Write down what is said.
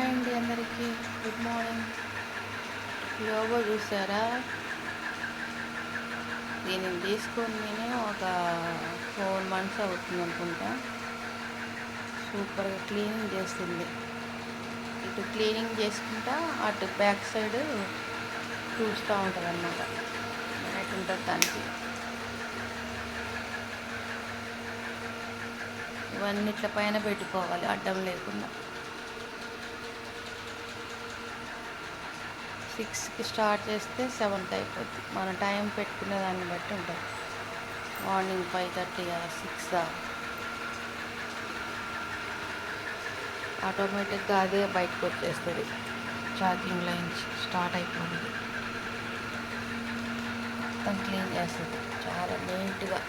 Hi అండి అందరికీ. Good morning. Logo చూసారా? దీనిని తీసుకొని నేను ఒక 4 months అవుతుంది అనుకుంటా. సూపర్గా క్లీనింగ్ చేస్తుంది. ఇటు క్లీనింగ్ చేసుకుంటా అటు బ్యాక్ సైడ్ చూస్తూ ఉంటుంది అన్నమాట. మ్యాట్ ఉంటుంది దానికి. ఇవన్నీ ఇట్లా పైన పెట్టుకోవాలి అడ్డం లేకుండా. 6కి స్టార్ట్ చేస్తే 7కి అయిపోద్ది. మన టైం పెట్టుకునే దాన్ని బట్టి ఉంటుంది. మార్నింగ్ 5:30 6 ఆటోమేటిక్గా అదే బయటకు వచ్చేస్తుంది. ఛార్జింగ్ లైన్స్ స్టార్ట్ అయిపోయింది. మొత్తం క్లీన్ చేస్తుంది చాలా నీట్గా.